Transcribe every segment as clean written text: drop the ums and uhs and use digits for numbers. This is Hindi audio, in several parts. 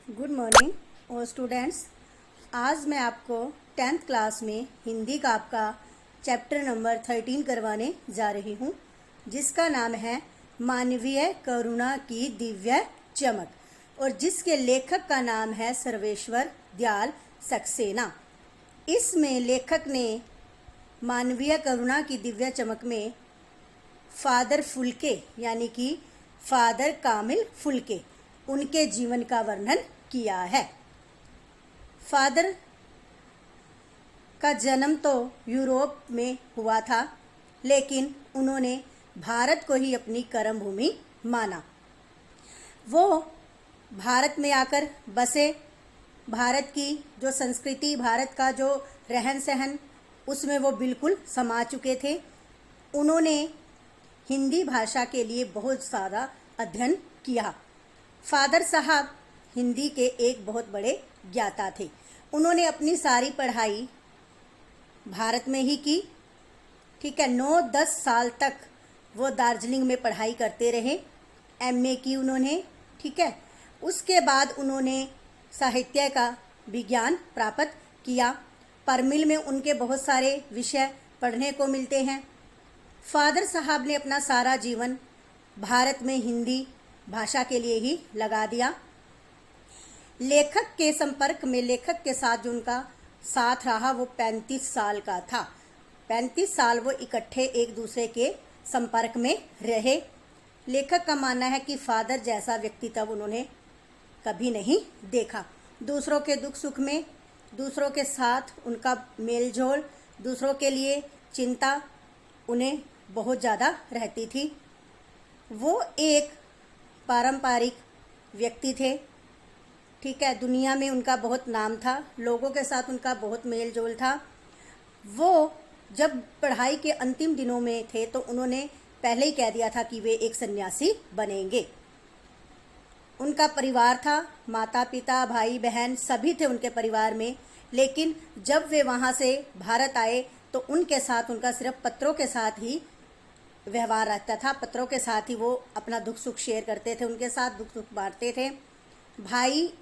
गुड मॉर्निंग और स्टूडेंट्स। आज मैं आपको 10th क्लास में हिंदी का आपका चैप्टर नंबर 13 करवाने जा रही हूँ, जिसका नाम है मानवीय करुणा की दिव्य चमक, और जिसके लेखक का नाम है सर्वेश्वर दयाल सक्सेना। इसमें लेखक ने मानवीय करुणा की दिव्य चमक में फादर फुल्के यानी कि फादर कामिल फुल्के उनके जीवन का वर्णन किया है। फादर का जन्म तो यूरोप में हुआ था, लेकिन उन्होंने भारत को ही अपनी कर्म भूमि माना। वो भारत में आकर बसे, भारत की जो संस्कृति, भारत का जो रहन सहन, उसमें वो बिल्कुल समा चुके थे। उन्होंने हिंदी भाषा के लिए बहुत सारा अध्ययन किया। फादर साहब हिंदी के एक बहुत बड़े ज्ञाता थे। उन्होंने अपनी सारी पढ़ाई भारत में ही की। ठीक है, 9-10 साल तक वो दार्जिलिंग में पढ़ाई करते रहे। एमए की उन्होंने। ठीक है, उसके बाद उन्होंने साहित्य का विज्ञान प्राप्त किया। परमिल में उनके बहुत सारे विषय पढ़ने को मिलते हैं। फादर साहब ने अपना सारा जीवन भारत में हिंदी भाषा के लिए ही लगा दिया। लेखक के संपर्क में, लेखक के साथ जो उनका साथ रहा वो 35 साल का था। 35 साल वो इकट्ठे एक दूसरे के संपर्क में रहे। लेखक का मानना है कि फादर जैसा व्यक्तित्व उन्होंने कभी नहीं देखा। दूसरों के दुख सुख में, दूसरों के साथ उनका मेलजोल, दूसरों के लिए चिंता उन्हें बहुत ज़्यादा रहती थी। वो एक पारंपरिक व्यक्ति थे। ठीक है, दुनिया में उनका बहुत नाम था, लोगों के साथ उनका बहुत मेल जोल था। वो जब पढ़ाई के अंतिम दिनों में थे तो उन्होंने पहले ही कह दिया था कि वे एक सन्यासी बनेंगे। उनका परिवार था, माता पिता भाई बहन सभी थे उनके परिवार में, लेकिन जब वे वहाँ से भारत आए तो उनके साथ उनका सिर्फ पत्रों के साथ ही व्यवहार रहता था। पत्रों के साथ ही वो अपना दुख सुख शेयर करते थे, उनके साथ दुख सुख बांटते थे। भाई,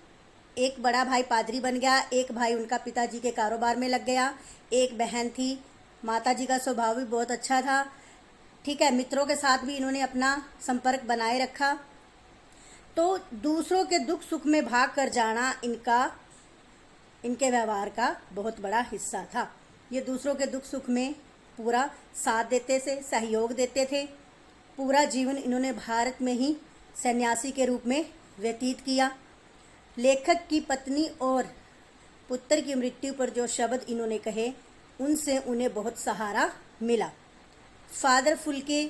एक बड़ा भाई पादरी बन गया, एक भाई उनका पिताजी के कारोबार में लग गया, एक बहन थी। माताजी का स्वभाव भी बहुत अच्छा था। ठीक है, मित्रों के साथ भी इन्होंने अपना संपर्क बनाए रखा। तो दूसरों के दुख सुख में भाग कर जाना इनके व्यवहार का बहुत बड़ा हिस्सा था। ये दूसरों के दुख सुख में पूरा साथ देते थे, सहयोग देते थे। पूरा जीवन इन्होंने भारत में ही सन्यासी के रूप में व्यतीत किया। लेखक की पत्नी और पुत्र की मृत्यु पर जो शब्द इन्होंने कहे, उनसे उन्हें बहुत सहारा मिला। फादर फुल्के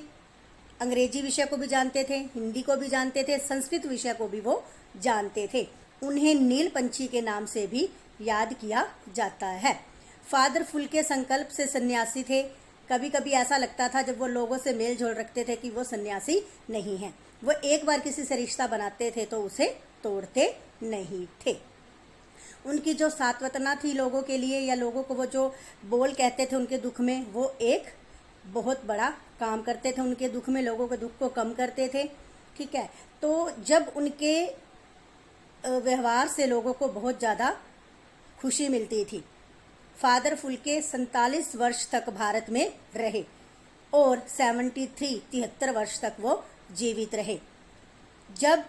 अंग्रेजी विषय को भी जानते थे, हिंदी को भी जानते थे, संस्कृत विषय को भी वो जानते थे। उन्हें नील पंछी के नाम से भी याद किया जाता है। फादर फुल्के संकल्प से सन्यासी थे। कभी कभी ऐसा लगता था जब वो लोगों से मेल जोल रखते थे कि वो सन्यासी नहीं हैं। वो एक बार किसी से रिश्ता बनाते थे तो उसे तोड़ते नहीं थे। उनकी जो सात्वतना थी लोगों के लिए, या लोगों को वो जो बोल कहते थे उनके दुख में, वो एक बहुत बड़ा काम करते थे। उनके दुख में लोगों के दुख को कम करते थे। ठीक है, तो जब उनके व्यवहार से लोगों को बहुत ज़्यादा खुशी मिलती थी। फादर फुल्के 47 वर्ष तक भारत में रहे और 73 वर्ष तक वो जीवित रहे। जब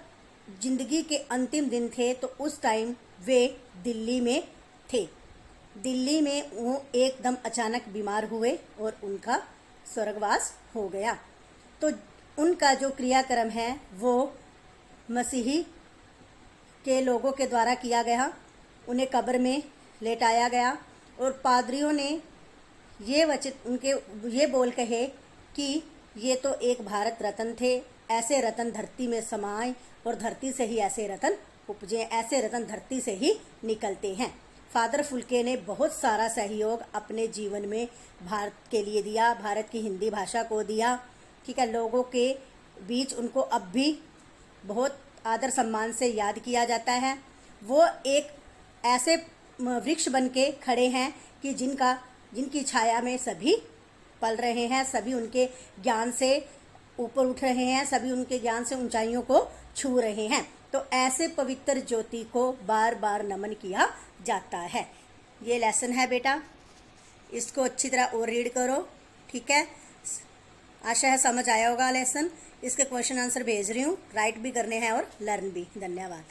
जिंदगी के अंतिम दिन थे तो उस टाइम वे दिल्ली में थे। दिल्ली में वो एकदम अचानक बीमार हुए और उनका स्वर्गवास हो गया। तो उनका जो क्रियाक्रम है वो मसीही के लोगों के द्वारा किया गया। उन्हें कब्र में लेटाया गया और पादरियों ने ये बोल कहे कि ये तो एक भारत रत्न थे, ऐसे रत्न धरती में समाए और धरती से ही ऐसे रत्न उपजे, ऐसे रत्न धरती से ही निकलते हैं। फादर फुल्के ने बहुत सारा सहयोग अपने जीवन में भारत के लिए दिया, भारत की हिंदी भाषा को दिया। ठीक है, लोगों के बीच उनको अब भी बहुत आदर सम्मान से याद किया जाता है। वो एक ऐसे वृक्ष बन के खड़े हैं कि जिनकी छाया में सभी पल रहे हैं, सभी उनके ज्ञान से ऊपर उठ रहे हैं, सभी उनके ज्ञान से ऊंचाइयों को छू रहे हैं। तो ऐसे पवित्र ज्योति को बार बार नमन किया जाता है। ये लेसन है बेटा, इसको अच्छी तरह और रीड करो, ठीक है। आशा है समझ आया होगा लेसन। इसके क्वेश्चन आंसर भेज रही हूँ, राइट भी करने हैं और लर्न भी। धन्यवाद।